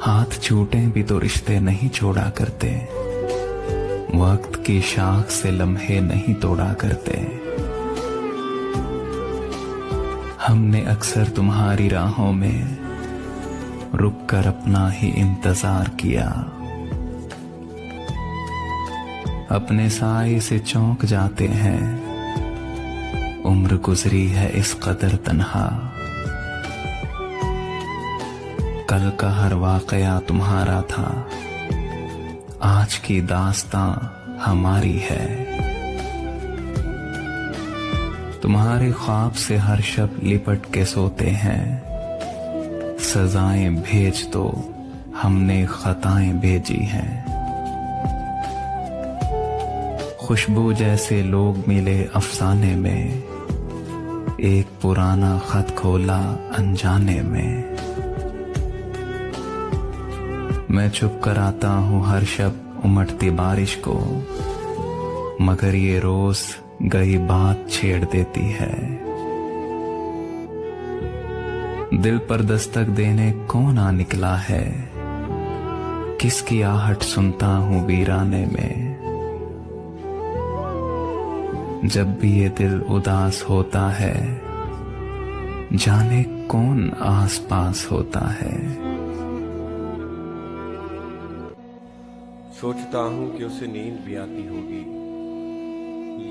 हाथ छूटे भी तो रिश्ते नहीं छोड़ा करते, वक्त की शाख से लम्हे नहीं तोड़ा करते। हमने अक्सर तुम्हारी राहों में रुक कर अपना ही इंतजार किया, अपने साए से चौंक जाते हैं, उम्र गुजरी है इस कदर तन्हा। कल का हर वाकया तुम्हारा था, आज की दास्तां हमारी है। तुम्हारे ख्वाब से हर शब लिपट के सोते हैं, सजाएं भेज दो हमने खताएं भेजी हैं। खुशबू जैसे लोग मिले अफसाने में, एक पुराना खत खोला अनजाने में। मैं चुप कर आता हूँ हर शब उमड़ती बारिश को, मगर ये रोज गई बात छेड़ देती है। दिल पर दस्तक देने कौन आ निकला है, किसकी आहट सुनता हूँ वीराने में। जब भी ये दिल उदास होता है, जाने कौन आस पास होता है। सोचता हूँ कि उसे नींद भी आती होगी,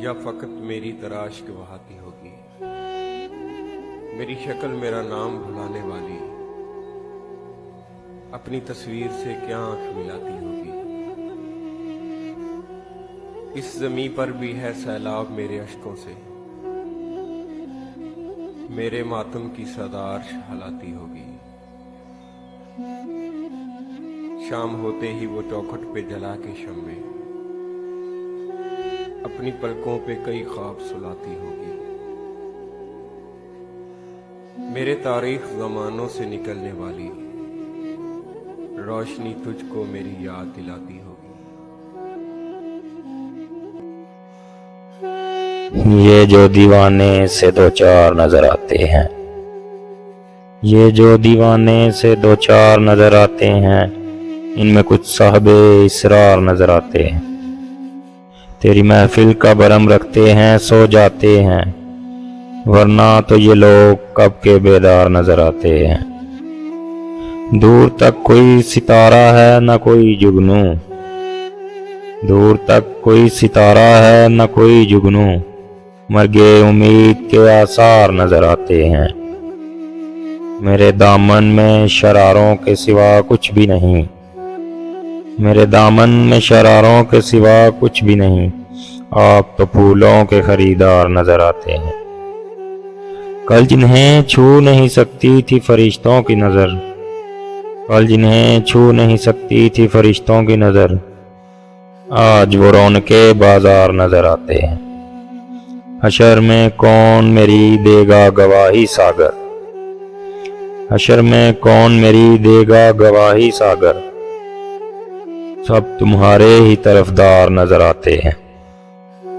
या फकत मेरी तराश के बहाती होगी। मेरी शक्ल मेरा नाम भुलाने वाली, अपनी तस्वीर से क्या आंख मिलाती होगी। इस जमीन पर भी है सैलाब मेरे अश्कों से, मेरे मातम की सदार हलाती होगी। शाम होते ही वो चौखट पे जला के शम्मे, अपनी पलकों पे कई ख्वाब सुलाती होगी। मेरे तारीख ज़मानों से निकलने वाली रोशनी तुझको मेरी याद दिलाती होगी। ये जो दीवाने से दो चार नजर आते हैं, ये जो दीवाने से दो चार नजर आते हैं, इनमें कुछ साहबे इसरार नजर आते हैं। तेरी महफिल का बरम रखते हैं, सो जाते हैं, वरना तो ये लोग कब के बेदार नजर आते हैं। दूर तक कोई सितारा है न कोई जुगनू, दूर तक कोई सितारा है न कोई जुगनू, मर्गे उम्मीद के आसार नजर आते हैं। मेरे दामन में शरारों के सिवा कुछ भी नहीं, मेरे दामन में शरारों के सिवा कुछ भी नहीं, आप तो फूलों के खरीदार नजर आते हैं। कल जिन्हें छू नहीं सकती थी फरिश्तों की नजर, कल जिन्हें छू नहीं सकती थी फरिश्तों की नजर, आज वो रौनके बाजार नजर आते हैं। हशर में कौन मेरी देगा गवाही सागर, हशर में कौन मेरी देगा गवाही सागर, सब तुम्हारे ही तरफदार नजर आते हैं।